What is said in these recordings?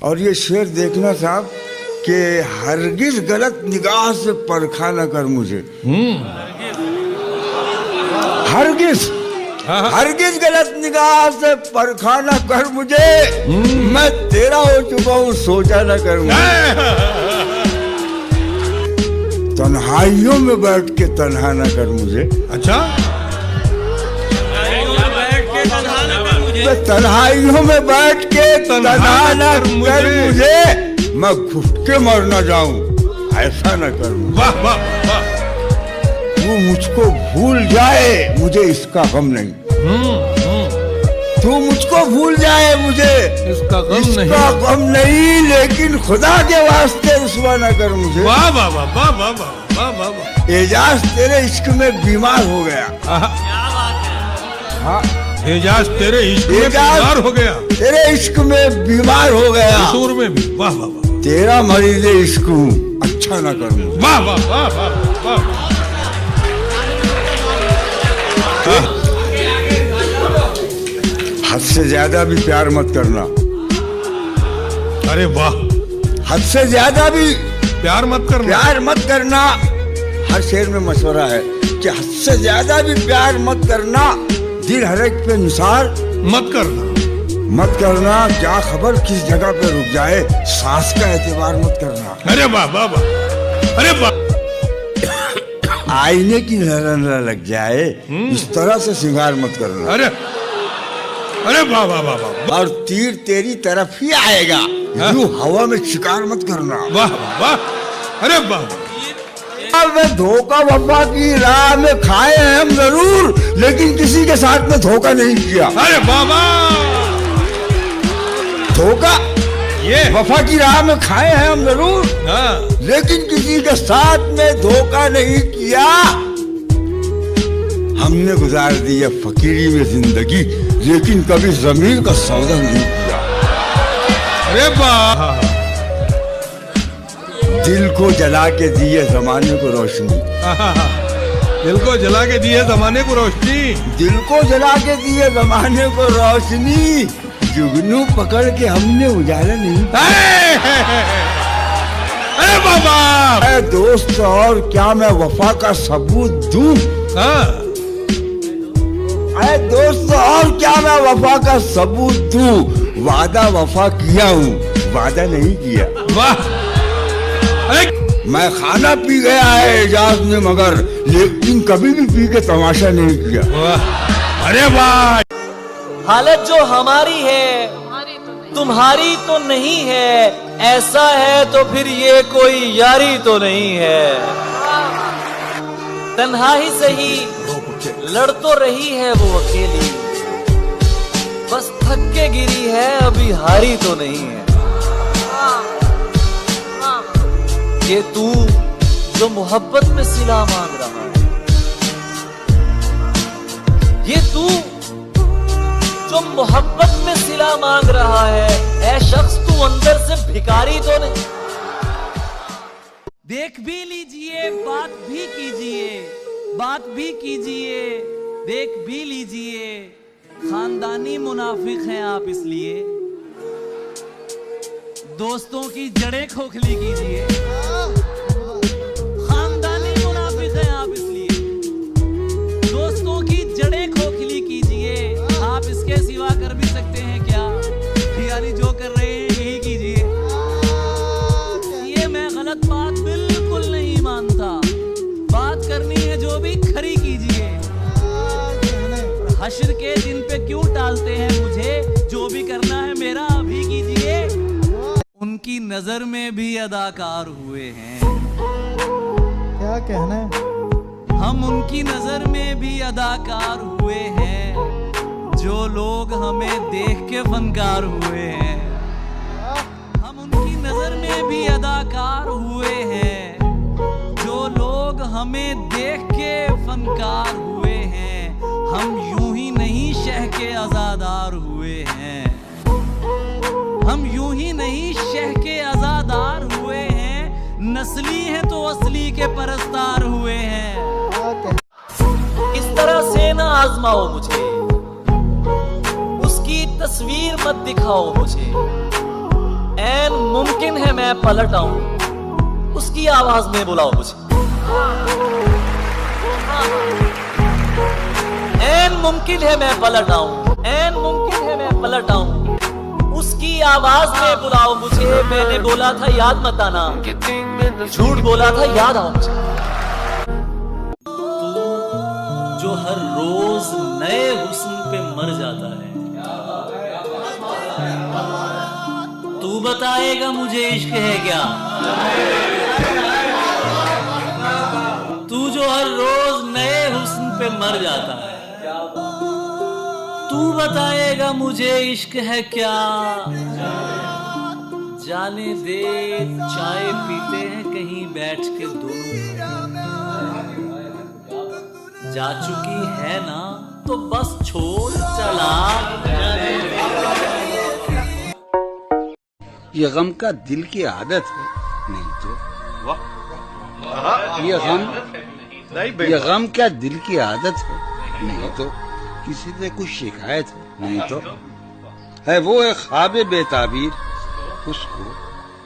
और ये शेर देखना साहब कि हरगिज गलत निगाह से परखा न कर मुझे। हरगिज हरगिज गलत निगाह से परखा न कर मुझे, मैं तेरा हो चुका हूँ सोचा न कर मुझे। तन्हाइयों में बैठ के तन्हा न कर मुझे। अच्छा, तन्हाइयों में बैठ के तन्हा न कर मुझे, मैं घुट के मर न जाऊं ऐसा न कर मुझे। वाह वाह वाह। तू मुझको भूल जाए मुझे इसका गम नहीं, तू मुझको भूल जाए मुझे इसका गम नहीं, लेकिन खुदा के वास्ते रुसवा न कर मुझे। वाह वाह वाह वाह वाह वाह वाह वाह। एजाज तेरे इश्क में बीमार हो गया। हाँ, एजाज तेरे इश्क में बीमार हो गया। तेरे इश्क में बीमार हो गया। कसूर में भी। वाह वाह वाह। तेरा मरीज इश्क हूँ अच्छा न कर मुझे। वाह वाह वाह वाह वाह। हद से ज्यादा भी प्यार मत करना। अरे वाह। हद से ज्यादा भी प्यार मत करना। प्यार मत करना। हर शेर में मशवरा है कि हद से ज्यादा भी प्यार मत करना, दिल हर एक पे निसार मत करना। मत करना, क्या खबर किस जगह पे रुक जाए, सांस का एतबार मत करना। अरे वाह वाह वाह। अरे वाह। आईने की नजर न लग जाए इस तरह से श्रृंगार मत करना। अरे अरे वाह वाह वाह वाह। और तीर तेरी तरफ ही आएगा, यूं हवा में शिकार मत करना। वाह वाह। अरे वाह। धोखा वफा की राह में खाए हैं हम जरूर, लेकिन किसी के साथ में धोखा नहीं किया। अरे बाबा। धोखा ये वफा की राह में खाए हैं हम जरूर, लेकिन किसी के साथ में धोखा नहीं किया। हमने गुजार दी है फकीरी में जिंदगी, लेकिन कभी जमीन का सौदा नहीं किया। अरे वाह। दिल को जला के दिए जमाने को रोशनी, दिल को जला के दिए जमाने को रोशनी, दिल को जला के दिए जमाने को रोशनी, जुगनू पकड़ के हमने उजाला नहीं। अरे बाबा। दोस्त और क्या मैं वफा का सबूत दूं? अरे दोस्त और क्या मैं वफा का सबूत दूं? वादा वफा किया हूँ, वादा नहीं किया। वाह। मैं खाना पी गया है एजाज में मगर, लेकिन कभी भी पी के तमाशा नहीं किया। अरे वाह। हालत जो हमारी है तुम्हारी तो नहीं है, ऐसा है तो फिर ये कोई यारी तो नहीं है। तन्हा ही सही लड़ तो रही है वो अकेली, बस थक के गिरी है अभी हारी तो नहीं है। ये तू जो मोहब्बत में सिला मांग रहा है, ये तू जो मोहब्बत में सिला मांग रहा है, ऐ शख्स तू अंदर से भिखारी तो नहीं। देख भी लीजिए, बात भी कीजिए, बात भी कीजिए, देख भी लीजिए, खानदानी मुनाफिक हैं आप इसलिए, दोस्तों की जड़ें खोखली कीजिए। खानदानी मुनाफिक हैं आप इसलिए, दोस्तों की जड़ें खोखली कीजिए। आप इसके सिवा कर भी सकते हैं क्या? यानी जो कर रहे हैं यही कीजिए। ये मैं गलत बात बिल्कुल नहीं मानता, बात करनी है जो भी खरी कीजिए। हश्र के दिन पे क्यों टालते हैं मुझे, जो भी करना है मेरा अभी कीजिए। उनकी नजर में भी अदाकार हुए हैं, क्या कहना है? हम उनकी नजर में भी अदाकार हुए हैं, जो लोग हमें देख के फनकार हुए हैं। हम उनकी नजर में भी अदाकार हुए हैं, जो लोग हमें देख के फनकार हुए हैं। हम यूं ही नहीं शह के आजादार हुए हैं, हम यूं ही नहीं शह के आजादार हुए हैं। नस्ली है तो असली के परस्तार हुए हैं। इस तरह से ना आजमाओ मुझे, उसकी तस्वीर मत दिखाओ मुझे। मुमकिन है मैं पलट आऊं, उसकी आवाज में बुलाओ मुझे। ऐन मुमकिन है मैं पलट आऊं, ऐन मुमकिन है मैं पलट आऊं, उसकी आवाज में बुलाओ मुझे। मैंने बोला था याद मत आना, झूठ बोला था याद आओ मुझे। तू जो हर रोज नए हुस्न पे मर जाता है, तू बताएगा मुझे इश्क है क्या? तू जो हर रोज नए हुस्न पे मर जाता है, तू बताएगा मुझे इश्क है क्या? जाने दे चाय पीते हैं कहीं बैठ के दोनों, जा चुकी है ना तो बस छोड़ चला। ये गम का दिल की आदत है, नहीं तो ये गम क्या दिल की आदत है, नहीं तो किसी से कुछ शिकायत है, नहीं तो है वो एक ख्वाब बेताबीर, उसको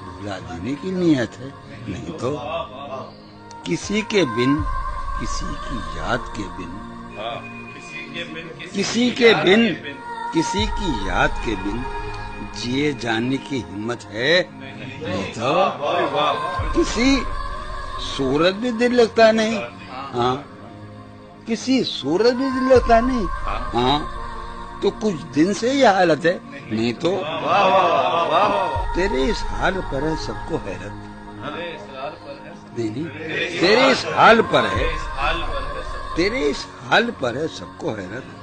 भुला देने की नीयत है, नहीं तो किसी के बिन, किसी की याद के बिन, किसी के बिन, किसी की याद के बिन जिए जाने की हिम्मत है, नहीं तो किसी सूरत भी दिल लगता नहीं। हाँ, किसी सूरत भी दिल लगता नहीं। हाँ, तो कुछ दिन से ये हालत है, नहीं तो तेरे इस हाल पर है सबको हैरत। नहीं, तेरे इस हाल पर है, तेरे इस हाल पर है सबको हैरत,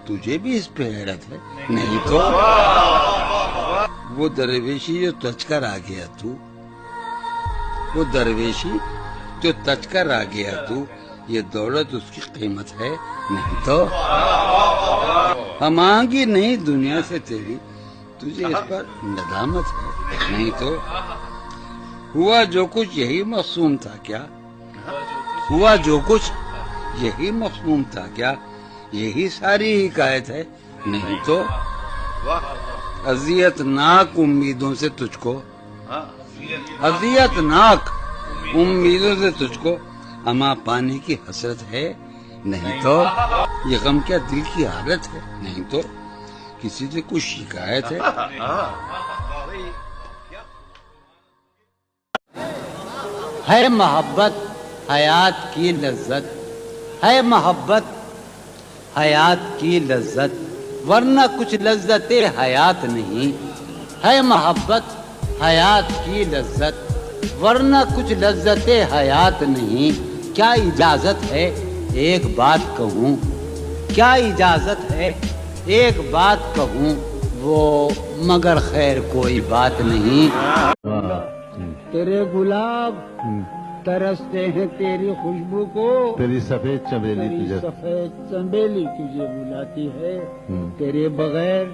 तुझे भी इस पे हैरत है, नहीं तो वो दरवेशी जो तचकर आ गया तू, वो दरवेशी जो तचकर आ गया तू, ये दौलत उसकी कीमत है, नहीं तो हम मांगी नहीं दुनिया से तेरी, तुझे इस पर नदामत है, नहीं तो हुआ जो कुछ यही मासूम था क्या? हुआ जो कुछ यही मासूम था क्या? यही सारी हिकायत है, नहीं तो अजियतनाक उम्मीदों से तुझको, अजियतनाक उम्मीदों से तुझको अमा पाने की हसरत है, नहीं तो ये गम क्या दिल की आदत है, नहीं तो किसी से कुछ शिकायत है। है मोहब्बत हयात की लज्जत, है मोहब्बत हयात की लज्जत, वरना कुछ लज्जते हयात नहीं। है मोहब्बत हयात की लज्जत, वरना कुछ लज्जते हयात नहीं। क्या इजाजत है एक बात कहूँ, क्या इजाजत है एक बात कहूँ, वो मगर खैर कोई बात नहीं। तेरे गुलाब तरसते हैं तेरी खुशबू को, तेरी सफेद चमेली तेरी तुझे, सफेद चमेली तुझे बुलाती है। तेरे बगैर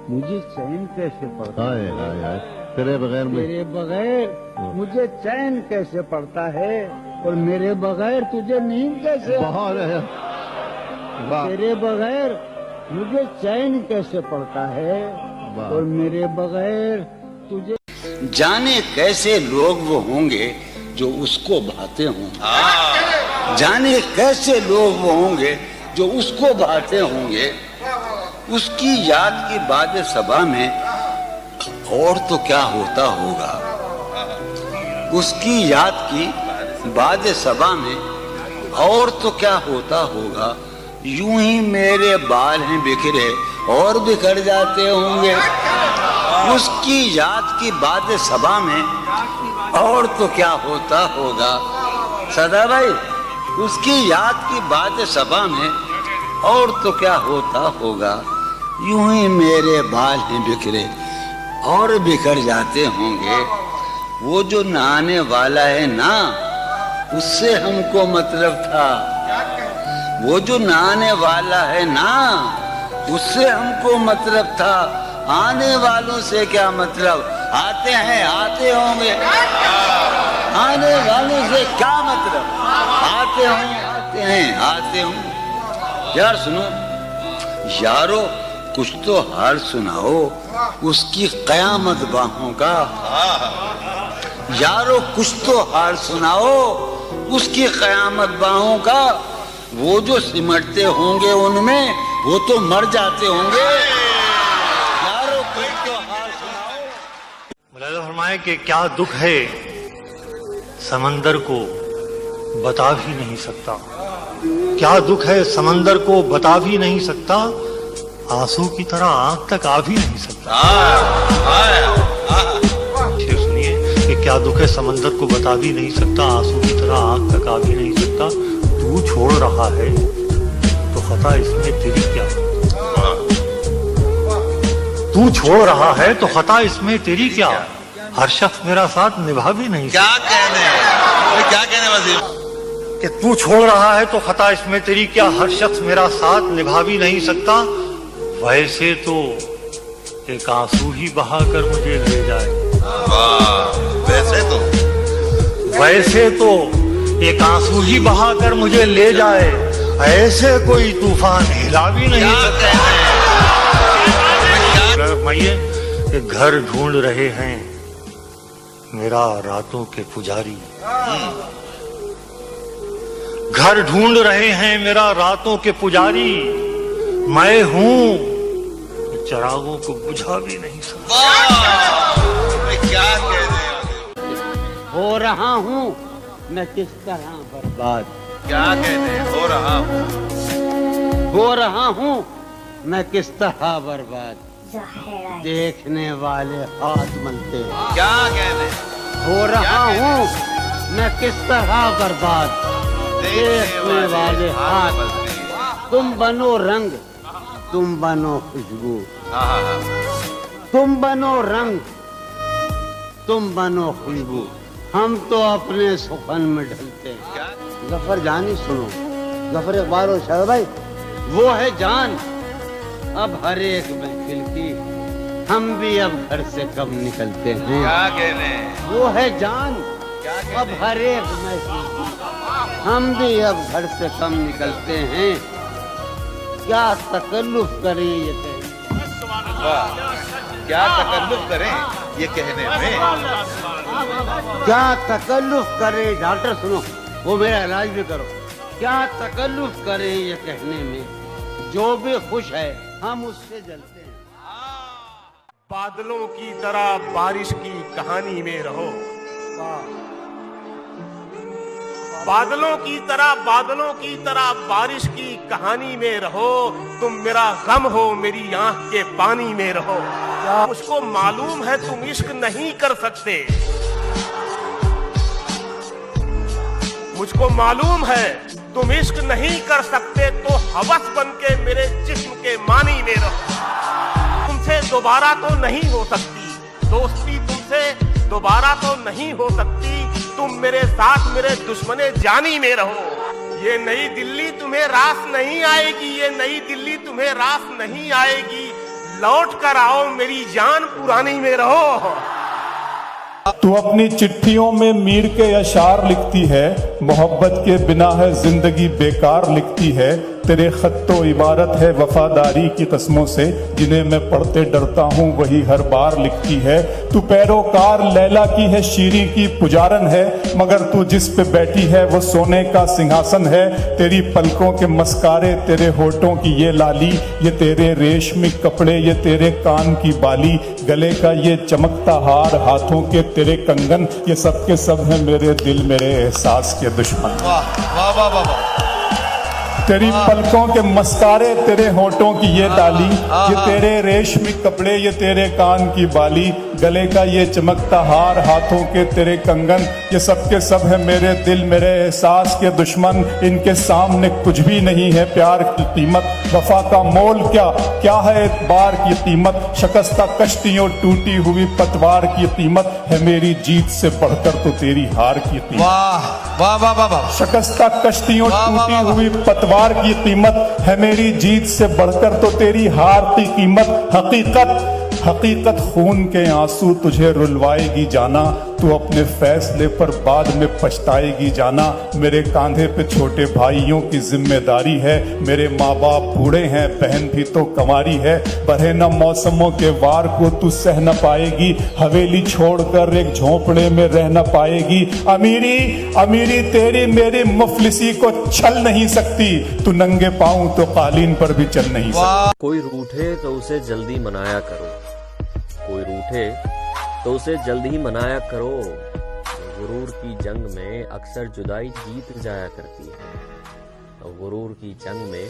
मुझे चैन कैसे पड़ता हाय है? हाय हाय, तेरे बगैर मैं, तेरे बगैर मुझे चैन कैसे पड़ता है, और मेरे बगैर तुझे नींद कैसे? बहुत है, वाह तेरे बगैर मुझे चैन कैसे पड़ता है, वाह। और मेरे बगैर तुझे। जाने कैसे लोग वो होंगे जो उसको भाते होंगे, जाने कैसे लोग वो होंगे जो उसको भाते होंगे। उसकी याद की बाद सबा में और तो क्या होता होगा, उसकी याद की बाद सबा में और तो क्या होता होगा। यूं ही मेरे बाल हैं बिखरे और बिखर जाते होंगे, उसकी याद की बाद सबा में और तो क्या होता होगा। सदा भाई, उसकी याद की बाद सबा में और तो क्या होता होगा। यूं ही मेरे बाल हैं बिखरे और बिखर जाते होंगे। वो जो नहाने वाला है ना, उससे हमको मतलब था। वो जो नहाने वाला है ना, उससे हमको मतलब था। आने वालों से क्या मतलब, आते हैं आते होंगे। आने वालों से क्या मतलब, आते हों आते हैं आते हों। यार सुनो यारो, कुछ तो हाल सुनाओ उसकी कयामत बाहों का। यारो कुछ तो हाल सुनाओ उसकी कयामत बाहों का। वो जो सिमटते होंगे उनमें वो तो मर जाते होंगे। यारो कुछ तो हाल सुनाओ। मुलाज़ा फरमाए कि क्या दुख है समंदर को बता भी नहीं सकता। क्या दुख है समंदर को बता भी नहीं सकता। आंसू की तरह आंख तक आ भी नहीं सकता। सुनिए कि क्या दुख है समंदर को बता भी नहीं सकता। आंसू की तरह आंख तक आ भी नहीं सकता। तू छोड़ रहा है तो खता इसमें तेरी क्या। तू छोड़ रहा है तो खता इसमें तेरी क्या। हर शख्स मेरा साथ निभा भी नहीं सकता। क्या कहने वजीर कि तू छोड़ रहा है तो खता इसमें तेरी क्या। हर शख्स मेरा साथ निभा भी नहीं सकता। वैसे तो एक आंसू ही बहा कर मुझे ले जाए। वैसे तो एक आंसू ही बहा कर मुझे ले जाए। ऐसे कोई तूफान हिला भी नहीं सकता। कि घर ढूंढ रहे हैं मेरा रातों के पुजारी। घर ढूंढ रहे हैं मेरा रातों के पुजारी। मैं हूं चरागों को बुझा भी नहीं सकता। क्या कहने हो रहा हूँ मैं किस तरह बर्बाद। क्या कहने हो रहा हूँ मैं किस तरह बर्बाद। देखने वाले हाथ मलते हैं। क्या कहने हो रहा हूँ मैं किस तरह बर्बाद। देखने वाले हाथ। तुम बनो रंग तुम बनो खुशबू। तुम बनो रंग तुम बनो खुशबू। हम तो अपने सुखन में ढलते हैं। गफर जानी सुनो गफर इकबाल और शाह भाई वो है जान अब हर एक महफिल की। हम भी अब घर से कम निकलते हैं। क्या कहने वो है जान अब हर एक महफिल की। हम भी अब घर से कम निकलते हैं। क्या तकल्लुफ करें ये कहने। क्या तकल्लुफ करें ये कहने में। क्या तकल्लुफ करें डॉक्टर सुनो वो मेरा इलाज भी करो। क्या तकल्लुफ करें ये कहने में। जो भी खुश है हम उससे जलते हैं। बादलों की तरह बारिश की कहानी में रहो। बादलों की तरह बारिश की कहानी में रहो। तुम मेरा गम हो मेरी आंख के पानी में रहो। मुझको मालूम है तुम इश्क नहीं कर सकते। मुझको मालूम है तुम इश्क नहीं कर सकते। तो हवस बन के मेरे जिस्म के मानी में रहो। तुमसे दोबारा तो नहीं हो सकती दोस्ती। तुमसे दोबारा तो नहीं हो सकती। तुम मेरे साथ मेरे दुश्मने जानी में रहो। ये नई दिल्ली तुम्हें रास नहीं आएगी। ये नई दिल्ली तुम्हें रास नहीं आएगी। लौट कर आओ मेरी जान पुरानी में रहो। तू अपनी चिट्ठियों में मीर के अशार लिखती है। मोहब्बत के बिना है जिंदगी बेकार लिखती है। तेरे खत्तो इबारत है वफादारी की कस्मों से। जिन्हें मैं पढ़ते डरता हूँ वही हर बार लिखती है। तू पैरोकार लैला की है शीरी की पुजारन है। मगर तू जिस पे बैठी है वो सोने का सिंहासन है। तेरी पलकों के मस्कारे तेरे होठों की ये लाली। ये तेरे रेशमी कपड़े ये तेरे कान की बाली। गले का ये चमकता हार हाथों के तेरे कंगन। ये सब के सब है मेरे दिल मेरे एहसास के दुश्मन। वाह वाह वाह वाह। तेरी पलकों के मस्कारे तेरे होठों की ये डाली। ये तेरे रेशमी कपड़े ये तेरे कान की बाली। गले का ये चमकता हार हाथों के तेरे कंगन। ये सब के सब है मेरे दिल मेरे एहसास के दुश्मन। इनके सामने कुछ भी नहीं है प्यार की कीमत। वफा का मोल क्या क्या है एतबार की कीमत। शिकस्ता कश्तियों टूटी हुई पतवार की कीमत है मेरी जीत से बढ़कर तो तेरी हार की कीमत। वाह वाह वाह वाह। शिकस्ता कश्तियों टूटी हुई पतवार की कीमत है मेरी जीत से बढ़कर तो तेरी हार की कीमत। हकीकत खून के आंसू तुझे रुलवाएगी जाना। तू अपने फैसले पर बाद में पछताएगी जाना। मेरे कांधे पे छोटे भाइयों की जिम्मेदारी है, मेरे माँ बाप बूढ़े हैं, बहन भी तो कमारी है। बढ़े न मौसमों के वार को तू सह न पाएगी, हवेली छोड़कर एक झोंपड़े में रह न पाएगी। अमीरी अमीरी तेरी मेरी मुफलिसी को छल नहीं सकती, तू नंगे पाँव तो कालीन पर भी चल नहीं सकती। कोई रूठे तो उसे जल्दी मनाया करो, कोई रूठे तो उसे जल्दी ही मनाया करो। गुरूर की जंग में अक्सर जुदाई जीत जाया करती है, गुरूर की जंग में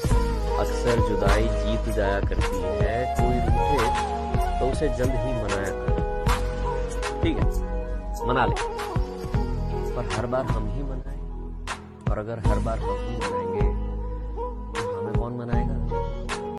अक्सर जुदाई जीत जाया करती है। कोई रूठे तो उसे जल्द ही मनाया करो। ठीक है, मना ले, पर हर बार हम ही मनाएं। और अगर हर बार हम ही मनाएंगे तो हमें कौन मनाएगा?